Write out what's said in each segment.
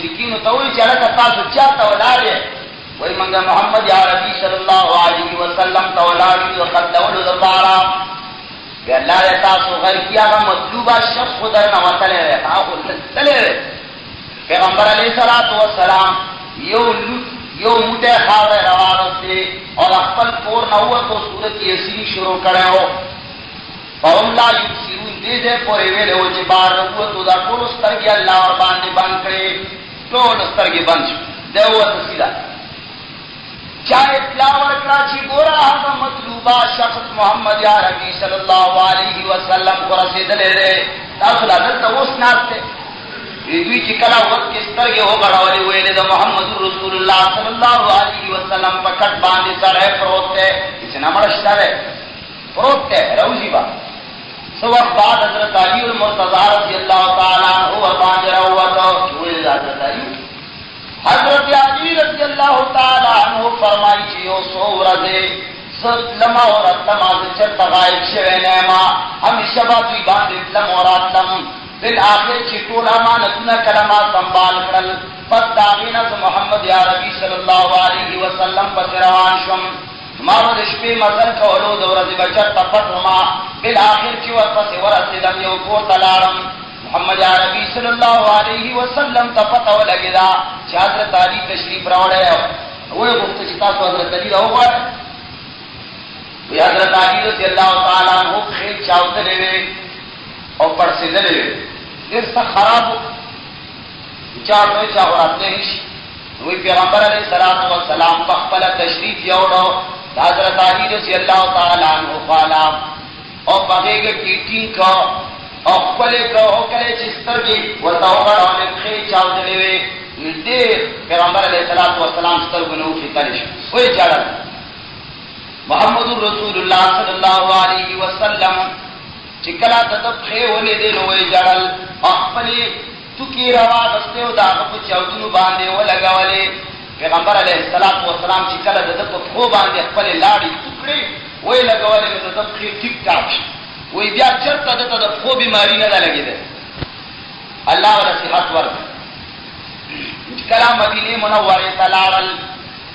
مشرکین ته وایي چې هلکه تاسو چاته ولاړ یې؟ وایي موږ محمد عربي صلی الله علیه وسلم ته ولاړ یو د قتلولو دپاره. بیا الله یې تاسو غر کي هغه مطلوبه شخص خو درنه وتلی دی، هغه خو تللی دی. پیغمبر علیه الصلاة والسلام یو موټی خاوره راواغستې او د خپل کور نه ووتو، صورت یاسین شروع کړی و. فهم لا یبصرون، دې ځای پورې ویلی و چې بهر ووتو، دا ټولو سترګې الله ورباندې بند کړې، ټولو سترګې بند شو. دی ووته سیده، چا اطلاع ورکړه چې ګوره هغه مطلوبه شخص محمد عربي صلی الله علیه وسلم خو رسېدلی دی، تاسو لا دلته اوس ناست دی. دوی چې کله وخت کې سترګې وغړولې ویلې د محمد رسول الله صلی الله علیه وسلم په کټ باندې سړی پروت دی، چې نه مړه شته دی، پروت دی، روزي به. څه وخت بعد حضرت علي المرتضی رضی الله تعالی عنه ورباندې راووته چې ویل حضرت علي رضی الله تعالی عنه فرمایي چې یو څو ورځې زه تلمه او راتلمه، زه چېرته غایب شوی نه یم، همیشه به دوی باندې تلم او راتلم. بالآخر چې ټول امانتونه کله ما سنبال کړل، پس د هغې نه زه محمد عربي صلی الله علیه وسلم پسې روان شوم. ما به د شپې مزل کولو، د ورځې به چېرته پټ ومه. بالآخر چې ورپسې ورسېدم، یو کور ته لاړم. محمد عربي صلی الله علیه وسلم ته پته ولګېده چې حضرت علي تشریف راوړی. ویې غوښته چې تاسو حضرت علي راوغواړئ. وی حضرت علي رضی الله تعالی عنه پښې چاودلې وې او پړسېدلې وې، ډېر سخت خراب و، چا ورته چا وراتلی نه شي. وی پیغمبر علیه الصلاة والسلام په خپله تشریف یوړو، د حضرت علي رضی الله تعالی عنه خواله او په غېږه کې ټینګ کړ او ښکلې کړ، او کله چې سترګې ورته وغړولې، پښې چاودلې وې، نږدې پیغمبر علیه الصلاة والسلام سترګو نه وختلی شو. ویې ژړل. محمد رسول الله صلی الله علیه وسلم چې کله د ده پښې ولیدې نو ویې ژړل، او خپلې توکې راواغستې او د هغه په چاودونو باندې ولګولې. پیغمبر علیه السلام چې کله د ده په پښو باندې خپلې لاړې تو کړې ویې لګولې، نو د ده پښې ټیک ټاک شي. وی بیا چرته دته د پښو بیماري نه ده لګېده، الله وله صحت ورکړي. چې کله مدینې منورې ته لاړل،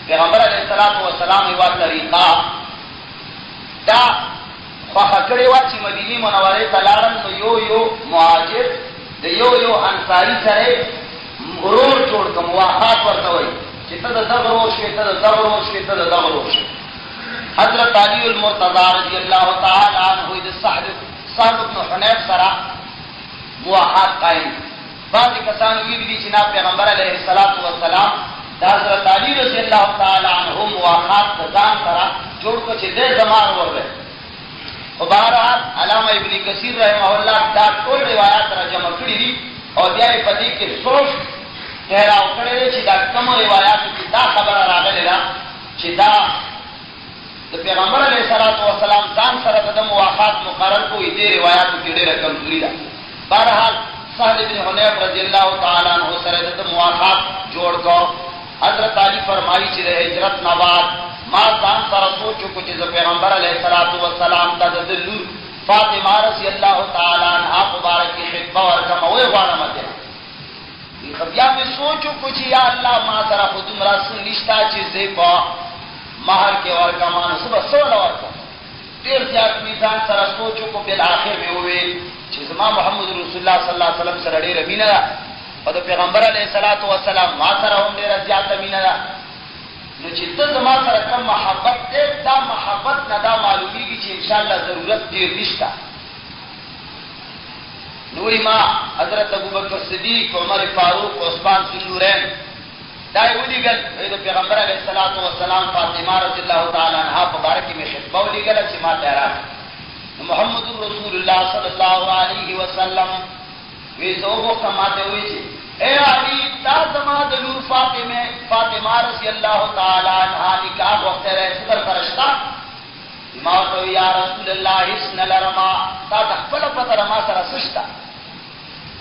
پیغمبر علیه الصلاة والسلام یوه طریقه دا خوښه کړې وه چې مدینې منورې ته لاړل، نو یو مهاجر د یو انصاري سره ورور جوړ کړه، موافقات ورته وایي چې ته د دغه ورور شوې، ته د دغه ورور شوې، ته د دغه ورور شوې. حضرت علي المرتضی رضی الله تعالی عنه د سهل بن حنیف سره موافقات قایم. بعضې کسان ویلي دي چې نه، پیغمبر علیه الصلاة والسلام د حضرت علي رضی الله تعالی عنه موافقات د ځان سره جوړ کړه چې دی زما ورور دی. خو بهرحال علامه ابن کثیر رحمه الله دا ټول روایات را جمع کړي دي او بیا یې په دې کې سوچ ټهراو کړی دی چې دا کومو روایاتو کې دا خبره راغلې ده چې دا د پیغمبر علیه الصلاة والسلام ځان سره د ده موافقات مقرر کړو، دې روایاتو کې ډېره کمزوري ده. بهرحال سهل بن حنیف رضی الله تعالی عنه سره د ده موافقات جوړ کړو. حضرت علي فرمایي چې د هجرت نه بعد ما ځان سره سوچ وکړو چې زه پیغمبر علیه الصلاة والسلام ته د ده لور فاطمه رضی الله تعالی عنها مبارکې خطبه ورکړم، ویې غواړم اتیا. بیا مې سوچ وکړو چې یا الله ما سره خو دومره څه نشته چې زه په مہر کې ورکړم، نو زه به څه وله ورکړم. ډېر زیات مې ځان سره سوچ وکړو. بالآخر مې وویل چې زما محمد رسول الله صلی الله علیه وسلم سره ډېره مینه ده او د پیغمبر علیه الصلاة والسلام ما سره هم ډېره زیاته مینه ده، نو چې ته زما سره کم محبت دی، دا محبت نه دا معلومیږي چې انشاءالله ضرورت ډېر نشته. نو ما حضرت ابوبکر صدیق، عمر فاروق، عثمان ذو النورین دا یې ولیږل. د پیغمبر علیه الصلاة والسلام فاطمه رضی الله تعالی عنها په باره کې مې خطبه ولیږله چې ما ته یې راکړه. نو محمد رسول الله صلی الله علیه وسلم وی زه وغوښتم، ما ته وویل چې اے علي تا زما د لور فاطمه رضی الله تعالی عنها نکاح وختی دی، څه درسره شته؟ ما ورته وویل یا رسول الله هېڅ نه لرمه، تا د خپله پته ما سره څه شته؟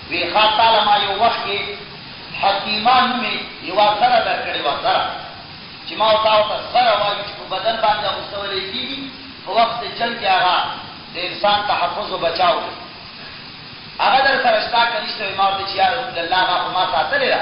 وی ښه تاله ما یو وخت کې حکیمان نومې یوه زره درکړې وه، زره چې ما ورته زره وایو چې په بدن باندې اغوستولی کېږي، په وخت د جنګ کې هغه د انسان تحفظ و بچاو کوي. هغه در سره شته که نشته؟ ما ورته چې یا رسول الله هغه خو ما ساتلې ده.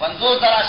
50,000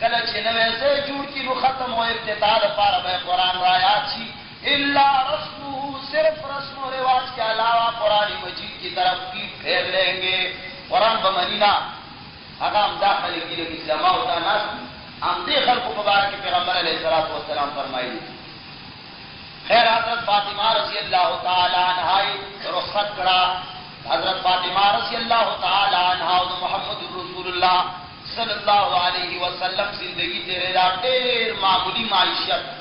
کله چې نوې ځای جوړ کړي نو ختم او ابتدا لپاره به قرآن را یاد شي الا رسمه صرف رسم و رواج کے علاوہ قرآن مجید کی طرف کی پھیر لیں گے قرآن بمنینا اگر ہم داخل کی لگی جمع ہوتا ناس ہم دے خلق مبارک پیغمبر علیہ السلام فرمائی خیر حضرت فاطمہ رضی اللہ تعالی عنہ رخصت کرا حضرت فاطمہ رضی اللہ تعالی عنہ محمد رسول اللہ صلی اللہ علیہ وسلم زندگی تیرے دا دیر معمولی معیشت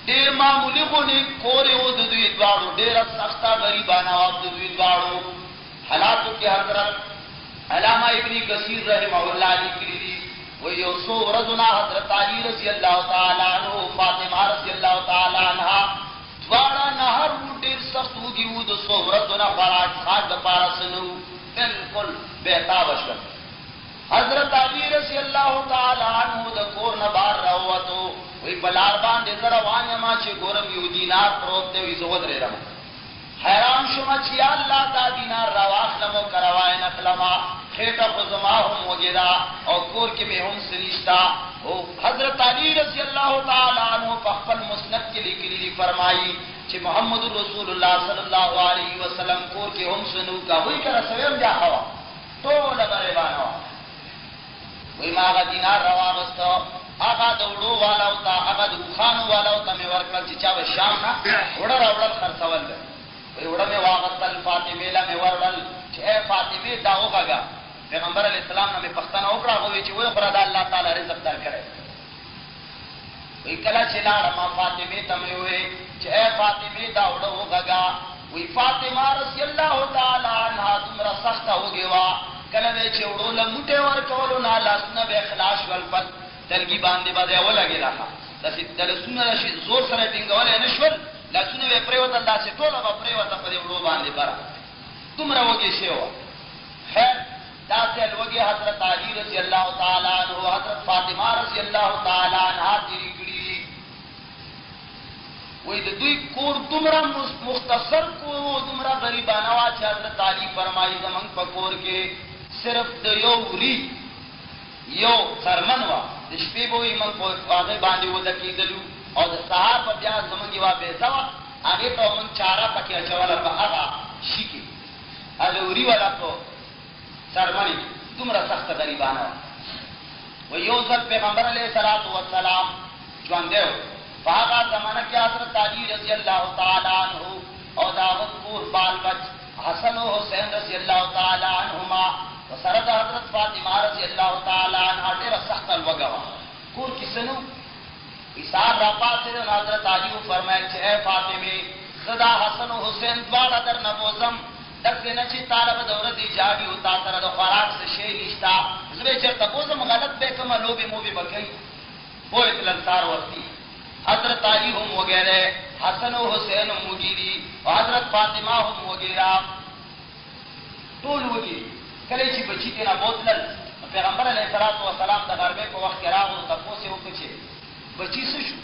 دیر معمولی غنی کوری و دوی دوارو دیر سختا غریبانا و دوی دوارو حالاتو کی حضرت علامہ ابن کثیر رحمہ اللہ لکلی دی و یوسو رضنا حضرت علی رضی اللہ تعالی عنہ فاطمہ رضی اللہ تعالی عنہ دوارا نهر و دیر سخت ہوگی و دو سو رضنا فراج خاک دپارا سنو بلکل بیتاب شد حضرت علی رضی اللہ تعالی عنہ دا کور نبار روتو وی بلار باندے زروان یما چه گورم یو دینار پروتے وی زغد رے رما حیران شما چی اللہ دا دینار رواخ لمو کروائے نقلما خیٹا خزما ہم وگیرا اور کور کے میں ہم سنشتا حضرت علی رضی اللہ تعالی عنہ فخفل مسند کے لئے فرمائی چی محمد رسول اللہ صلی اللہ علیہ وسلم کور کے ہم سنو کا ہوئی کرا سویم جا خوا تو لبرے بانا وی ماغا دینار رواغستا آغا دوڑو والا ہوتا آغا دوخانو والا ہوتا میں ورکل چچا و شام نا وڑر اوڑر خرسول لے وی وڑا میں واغتل فاطمہ لا میں ورڈل چھ اے فاطمہ داو گا پیغمبر علیہ السلام نا میں پختانا اکڑا ہوئی چھ وی قرآن اللہ تعالی رزق در کرے وی کلا چلا رما فاطمہ تمہیں ہوئے چھ اے فاطمہ داوڑو گا وی فاطمہ رضی اللہ تعالی عنہ تمرا سخت ہو گیا کلوے چوڑو لمٹے ورکولو نا لاسنا بے خلاش والپت دلگی باندې باندې ولګی راخه داسې دلسونه راشي زور سره ټینګولې نشول لاسونه به پریوتل داسې ټوله به پریوته په دې وړو باندې بره دومره وږي شی وه خیر داسې الوږي حضرت علی رضی الله تعالی عنہ حضرت فاطمه رضی الله تعالی عنها تیری کړي وای د دوی کور دومره مختصر کو دومره غریبانه وا چې حضرت علی فرمایي زمونږ په کور کې صرف د یو وری یو څرمن وا د شپې به یې موږ په هغې باندې ولګېدلو او د سهار په بیا زموږ یوه بیزه وه هغې ته موږ چاره پکې اچوله په هغه شي کې هغه وري والا په څرمنې کې دومره سخته غریبانه وه و یو ځل پیغمبر علیه الصلاة والسلام ژوندی و په هغه زمانه کې حضرت علی رضی الله تعالی عنه او د هغه کور بال بچ حسن و حسین رضی الله تعالی عنهما وسرد حضرت فاطمہ رضی اللہ تعالی عنہ دیر سخت الوگوا کور کسنو ایسار را پاسے دن حضرت علی و فرمائے چھے اے فاطمہ صدا حسن و حسین دوارا در نبوزم دک دینا چی طالب دورت ایجابی ہوتا سرد خوراک سے شئی نشتا زبے چرتا بوزم غلط بے کم لوبی موبی بکی وہ اتلنسار وقتی حضرت علی ہم وغیرہ حسن و حسین ہم وگیری و حضرت فاطمہ ہم وغیرہ طول وگیری کله چې بچی تینا بوتلل پیغمبر علیه الصلاة والسلام د غربې په وخت کې راغلو تپوس یې وکړ چې بچی څه شو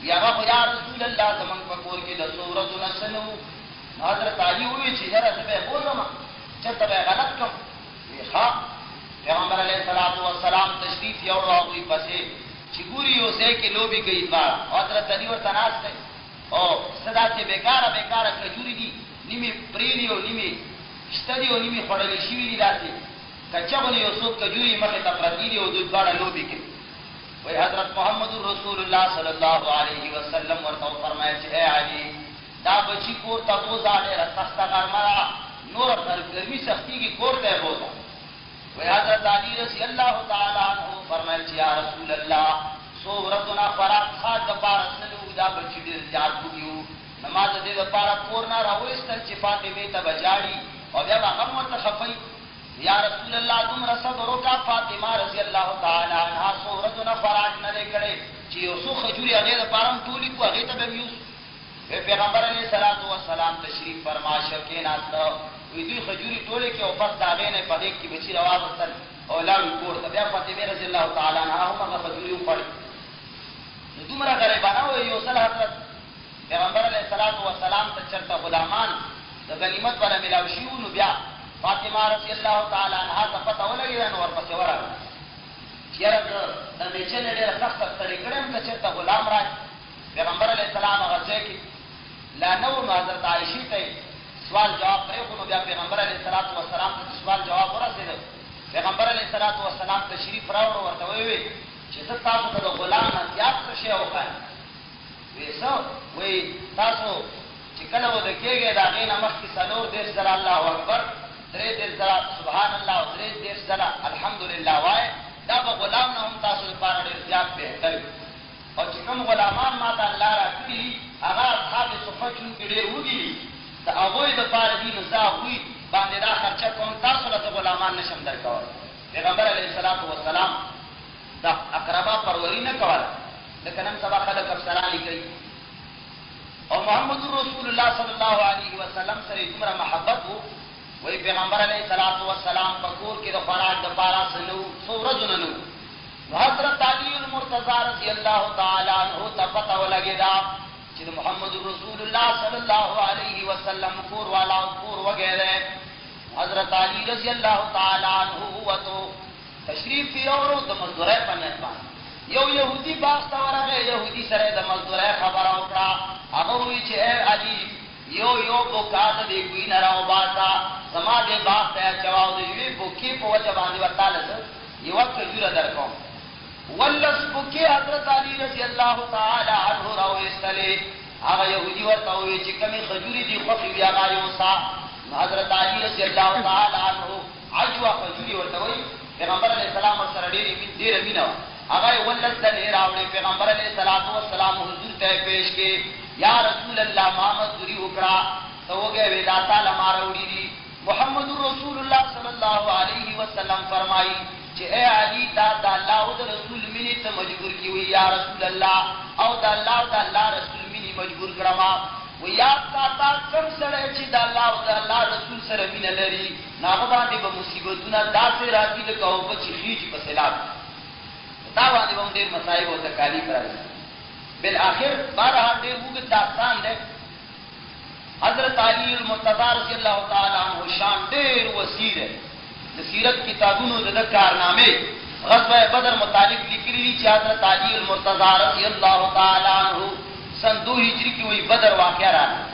یا یا رسول الله زمونږ په کور کې د څو ورځو نه څه نه وو حضرت علي وویل چې یاره زه به یې بوځم چېرته به یې غلط کړم وی ښه پیغمبر علیه الصلاة والسلام تشریف یوړو هغوی پسې چې ګوري یو ځای کې لوبې کوي دواړه او حضرت علي ورته ناست دی او څه داسې بېکاره بېکاره کجوري دي نیمې پرې دي او نیمې شته دي او نیمې خوړلې شوي دي داسې کچا غونې یو څوک کجوري مخې ته پرتې دي او دوی دواړه لوبې کوي وایي حضرت محمد رسول الله صلی الله علیه وسلم ورته وفرمایل چې ای علي دا بچي کور ته بوځه ډېره سخته غرمه ده نور ګرمي سختېږي کور ته یې بوځه وایي حضرت علي رضی الله تعالی عنه فرمایل چې یا رسول الله څو ورځو نه خوراک خاص دپاره سلو دا بچي ډېر زیات بوږي وو نماز د دې دپاره کور نه راوایستل چې فاطمې ته به ژاړي او بیا به غم ورته خفوي یا رسول الله دومره صبر وکړه فاطمه رضی الله تعالی عنها څو ورځو نه خوراک نه دی کړی چې یو څو خجورې هغې دپاره هم ټولې کړو هغې ته به م یوسو پیغمبر علیه الصلاة والسلام تشریف فرما شو کېناسته وی دوی خجورې ټولې کړې او بس د هغې نه یې په دېګ کې بچي راواغېستل او لاړو کور ته بیا فاطمې رضی الله تعالی عنها هم هغه خجورې وخوړې نو دومره غریبانه وه یو ځل حضرت پیغمبر علیه الصلاة والسلام ته چېرته غلامان د غنیمت والا ملاو شي وو نو بیا فاطمه رضی الله تعالی عنها ته پته ولګېده نو ورپسې ورغله چې یاره د میچن ډېر سخت طریقې هم چې غلام راځي پیغمبر علیه السلام هغه ځای کې لا نو حضرت عائشہ ته سوال جواب پرې کوم بیا پیغمبر علیه السلام ته سوال جواب ورسېد پیغمبر علیه السلام تشریف راوړ ورته وی چې تاسو ته د غلام نه زیات څه شی وکړ ویسو وی تاسو چې کله و د کېږي دا غینه مخکې څلور دېرش ځله الله اکبر درې دېرش ځله سبحان الله او درې دېرش ځله الحمدلله وایي دا به غلام نه هم تاسو لپاره ډېر زیات بهتر وي او چې کوم غلامان ما ته الله راکړي هغه اصحاب صفه چونکې ډېر وږي دي د هغوی دپاره دي نو زه هغوی باندې دا خرچه کوم تاسو له غلامان نشم درکولی پیغمبر علیه السلام دا اقربا پروری نه کوله لکه نن سبا خلک افسرانې کوي او محمد رسول الله صلی الله علیه وسلم سره دومره محبت وو وی پیغمبر علیه السلام په کور کې د خوراک دپاره څه نه وو څو ورځونه نه وو حضرت علی المرتضی رضی الله تعالی عنہ ته پته ولګېده چې د محمد رسول الله صلی الله علیه وسلم کور والا کور وغیره حضرت علی رضی الله تعالی عنہ وته تشریف یې د مزدورۍ په نیت باندې یو یهودي باغ ته ورغی یهودي سره د مزدورۍ خبره وکړه هغه وایي چې ای علي یو بوکا د دې ګوی نه راوباسه زما دې باغ ته اچوه او د یوې بوکې په وجه باندې ورتاله زه یوه کجوره درکوم ولس بوکې حضرت علی رضی الله تعالی عنه راویستلې هغه یهودي ورته وویل چې کومې خجورې دي خوښې وي هغه یوسه حضرت علی رضی الله تعالی عنه عجوه خجورې ورته وایي پیغمبر علیه السلام ورسره ډېره مینه وه هغه یې ولس دلې راوړې پیغمبر علیه السلام حضور ته یې پیش کې یا رسول الله ما مزدوري وکړه ته وګې وې دا تا له ما راوړي دي محمد رسول الله صلی الله علیه وسلم فرمایي چې ای علي دا د الله او د رسول مینې ته مجبور کړي یا رسول الله او د الله او د الله رسول مینې مجبور کړم و یاد ساته کوم سړی چې د الله او د الله رسول سره مینه لري نو هغه باندې به مصیبتونه داسې راځي لکه اوبه چې خیږي په سیلاب دا باندې به هم ډېر مصایب او تکالیف راځي بالآخر بهرحال ډېر اوږد داستان دی حضرت علی المرتضی رضی الله تعالی عنہ شان ډېر وسیع دی د سیرت کتابونو د کارنامې غزوه بدر متعلق لیکلي دي چې حضرت علی المرتضی رضی الله تعالی عنہ سن 2 هجری کې وی بدر واقعه راغله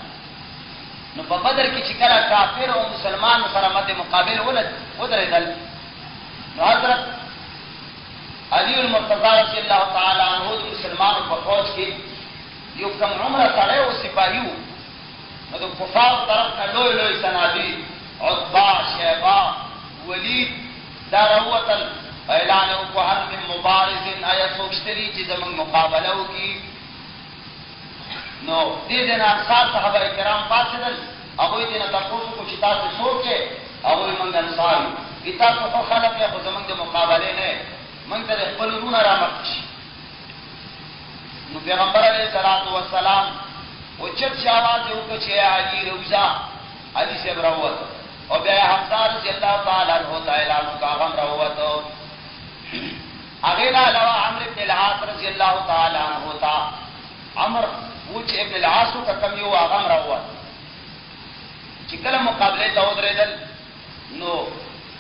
نو په بدر کې چې کله کافر او مسلمان سره مد مقابل ودرېدل نو حضرت علی المرتضی رضی الله تعالی عنہ د مسلمانو په فوج کې یو کم عمره سړی او سپاهي وو نو د کفارو طرف نه لوی صنادي عتبه شیبه ولید دا راوتل اعلان وکړ هل من مبارز آیا څوک شته دي چې زموږ مقابله وکړي نو دې د انصار صحابه کرام پاتېدل هغوی دې نه تپوس وکړو چې تاسو څوک یې هغوی موږ انصار یو تاسو خو خلک یې خو زموږ د مقابلې نه موږ ته د خپل وروڼه رامخته شي نو پیغمبر علیه السلام اوچت چې آواز یې وکړ چې علي روزه علي صاحب راووت او بیا حمزه رضی الله تعالی عنہ ته اعلان وکړ هغه هم راووت هغې نه علاوه عمرو بن العاص رضی الله تعالی عنہ ته عمر و چې ابن العاص ته کم یو هغه هم راووت چې کله مقابلې ته ودرېدل نو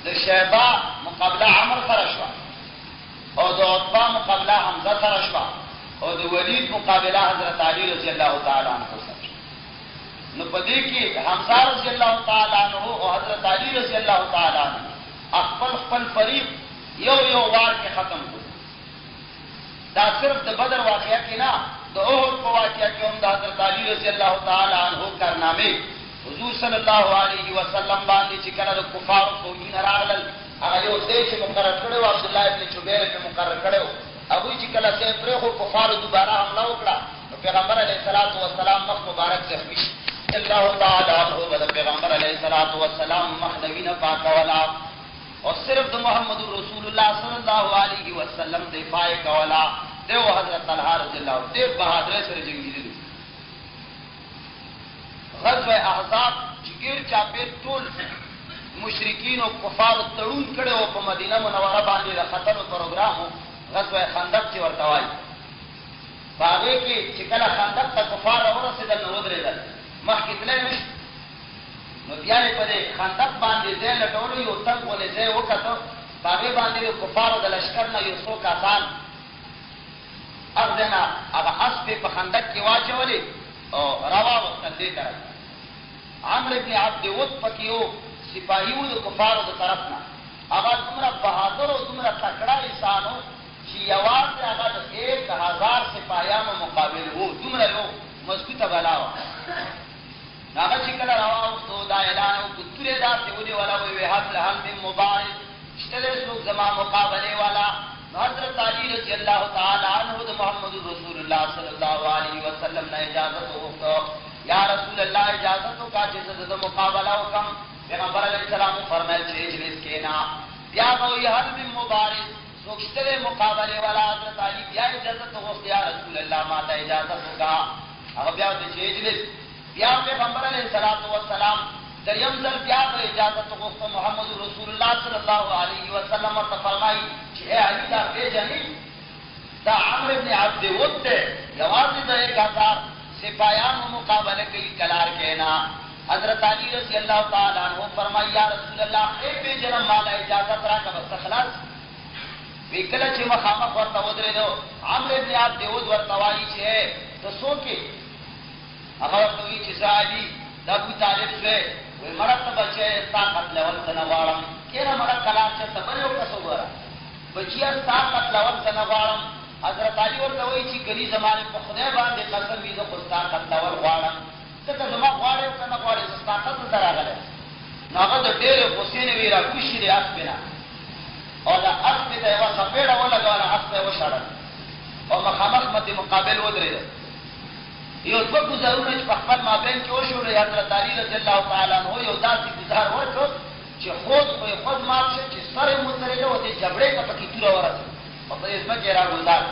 د شیبه مقابله عمر سره شوه او د عتبه مقابله حمزه سره شوه او د ولید مقابله حضرت علی رضی الله تعالی عنہ سره نو په دې کې حمزه رضی الله تعالی عنہ او حضرت علی رضی الله تعالی عنہ خپل فریق یو وار کې ختم کړ دا صرف د بدر واقعه کې نه د احد په واقعه کې هم د حضرت علی رضی الله تعالی عنہ کارنامې حضور صلی الله علیه وسلم باندې چې کله د کفارو فوجونه راغلل هغه یو ځای چې مقرر کړی و عبد الله ابن جبیر کې مقرر کړی و هغوی چې کله ځای پرېښو کفارو دوباره حمله وکړه نو پیغمبر علیه السلام مخ مبارک زخمي شو الله تعالی عنہ به د پیغمبر علیه السلام مخ د وینه پاکوله او صرف د محمد رسول الله صلی الله علیه وسلم دفاع کوله دیو حضرت طلحه رضی الله عنه ډېر بهادرۍ سره جنګېدلي غزوه احزاب چې ګیر چاپېر ټول مشرکین او کفارو تړون کړی و په مدینه منوره باندې د ختلو پروګرام و غزوه خندق چې ورته وایي په هغې کې چې کله خندق ته کفار راورسېدل نو ودرېدل مخکې تللی نه شو نو بیا یې په دې خندق باندې ځای لټولو یو تنګ غونې ځای وکتو په هغې باندې د کفارو د لشکر نه یو څو کسان اغدنا هغه اسب په خندق کې واچولې او روا وکړې طرف عمرو بن عبد ود پکيو سپاهیو د کفارو د طرف نه هغه څومره بهادر او څومره تکړه انسانو چې یوازې هغه د 1000 سپاهیانو مقابل وو څومره یو مضبوطه بلا و هغه چې کله راوستو دا اعلان او کتره داسې ودی ولا وی حمل من مبارک شتله څوک زما مقابله والا حضرت علی رضی اللہ تعالی عنہ د محمد رسول اللہ صلی اللہ علیہ وسلم نے اجازت وکړه یا رسول اللہ اجازت کا چې د مقابله وکم پیغمبر علیہ السلام فرمایل چې اجلس کینا بیا وی حل من مبارک څوک شتله مقابله والا حضرت علی بیا اجازت وکړه یا رسول اللہ ما ته اجازت وکړه هغه بیا د اجلس بیا پیغمبر علیہ الصلوۃ والسلام دریم ځل بیا د اجازت وغوښته محمد رسول الله صلی الله علیه وسلم ورته فرمایي چې علی دا پیژنې دا عمرو بن عبد ود یوازې د 1000 سپاهیانو مقابله کوي کلار کینا حضرت علی رضی الله تعالی عنہ فرمایي یا رسول الله ای پیژنم مال اجازت راکړه بس خلاص وکړه چې مخامخ ورته ودرېدو عمرو بن عبد ود ورته وایي چې تاسو کې هغه ورته وایي چې علی دا ابو طالب سے وی مرد بچے طاقت لول سنوارم کینا مرد کلام سے تبریو کسوارا بچیا طاقت لول سنوارم حضرت علی ورته وی چې کلی زمانه په خدای باندې قسم دې زه طاقت لول غواړم ته زما غواړې کنه غواړې طاقت سره راغله ناغه د ډېر حسین ویرا کوشي دې اسبنا او دا اسب دې وا سپېړه ولا غواړه اسب و شړل او مخامخ مت مقابل ودرې یو څو گزارونه چې په خپل مابین کې وشو له حضرت علی رضی الله تعالی عنہ یو داسې گزار وکړ چې خود مات شي چې سره مترجه و دې جبړې ته پکې تور ورته او په اسمه کې را گزار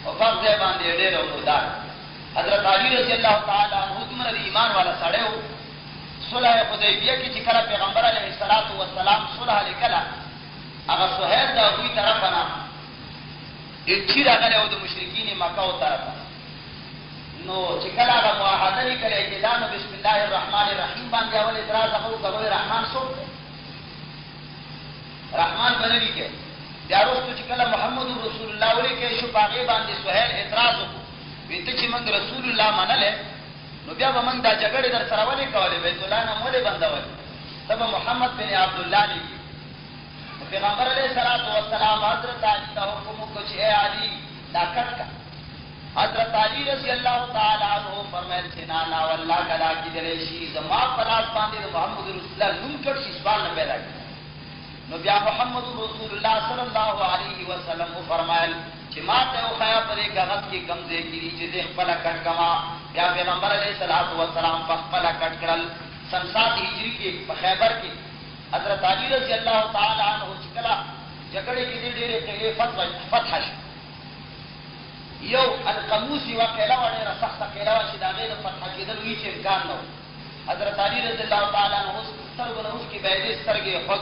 او په ځای باندې ډېر گزار حضرت علی رضی الله تعالی عنہ دمر ایمان والا سره و صلح حدیبیه کې چې کله پیغمبر علیه الصلاۃ والسلام صلح لیکلا هغه سهیل د ابوی طرفنا چې راغله او د مشرکین مکه او طرفه نو چې کله هغه معاهده لیکل کېده نو بسم الله الرحمن الرحیم باندې اول اعتراض هغه کوي رحمان څوک دی رحمان باندې کې بیا وروسته چې کله محمد رسول الله ولې کې شو باغې باندې سهیل اعتراض وکړ وینته چې موږ رسول الله منله نو بیا به موږ دا جګړه در سره ولې کولې بیت الله نه مولې بندول تب محمد بن عبد الله لیکي پیغمبر علیه الصلاۃ والسلام حضرت علی ته حکم وکړ چې اے علی دا کټ حضرت علی رضی اللہ تعالی عنہ فرمائل چې نا والله کلا کی دلیشی زما پلاس باندې محمد رسول الله نوم کړ شي سبحان الله پیدا کړ نو بیا محمد رسول الله صلی الله علیه وسلم فرمایل چې ما ته خیا پرې کاغذ کې کمزې کړي چې دې خپل کټ کما بیا پیغمبر علیه الصلاۃ والسلام په خپل کټ کړل سن 7 هجری کې په خیبر کې حضرت علی رضی اللہ تعالی عنہ چې کله جګړې کې ډېرې فتح شي یو القموسی وکیلا وړه سخت کېلا چې دا غیر فتح کېدل وی چې امکان نو حضرت علی رضی الله تعالی عنہ سترګو اوس کې بيدې سترګې خود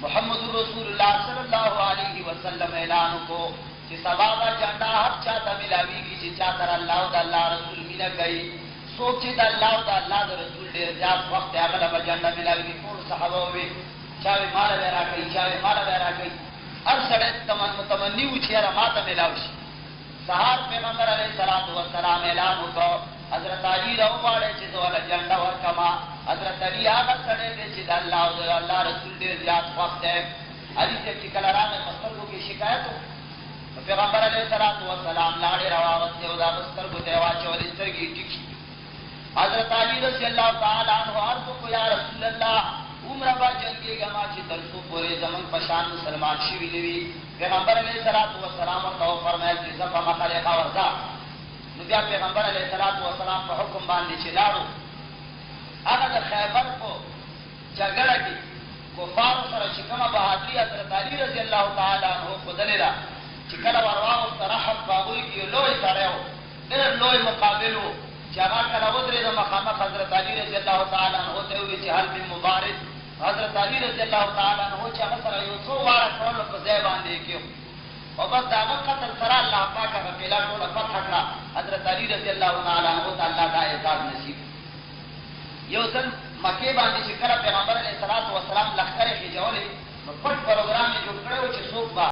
محمد رسول الله صلی الله علیه وسلم اعلان کو چې سبا دا جنډا هر چا ته ملاویږي چې چا تر الله او د الله رسول مینا کوي سوچ چې د الله او د الله رسول ډېر ځاف وخت هغه د جنډا ملاویږي ټول صحابه وي چا مال ورا کوي چا مال ورا کوي هر سړی متمنی و چې را ماته ملاوي سهار پیغمبر علیہ الصلوۃ والسلام اعلان وکړ حضرت علی راوړل چې زول جنډا ورکما حضرت علی هغه سره دې چې د الله او د الله رسول دې زیات وخت ده علی چې کله راغی مسترګو کې شکایت پیغمبر علیہ الصلوۃ والسلام لاړې راوځي او دا مسترګو ته واچولې سترګې ټیک حضرت علی رضی اللہ تعالی عنہ عرض کو یا رسول الله عمره با جنگي گما چې ترسو پورې زمون پشان مسلمان شي ویلي پیغمبر علیہ الصلوۃ والسلام او فرمایل چې زفه مخالفه ورځه نو بیا پیغمبر علیہ الصلوۃ والسلام په حکم باندې چې لاړو هغه د خیبر په جګړه کې کفار سره چې کومه بهادری حضرت علی رضی الله تعالی عنہ خدلیدا چې کله ورواو طرحب باغوی کې لوی سره و ډېر لوی مقابلو چې هغه کله ودرې د مخامخ حضرت علی رضی الله تعالی عنہ ته وی چې حل بن مبارک حضرت علی رضی الله تعالی عنہ چې هغه سره یو څو واره کول په ځای باندې کې او بس دا قتل سره الله پاک هغه پیلا ټول فتح کړه حضرت علی رضی الله تعالی عنہ ته الله دا اعزاز نصیب یو ځل مکه باندې چې کله پیغمبر علیه الصلاۃ والسلام لخر خېجولې نو پټ پروګرام یې جوړ کړو چې څوک با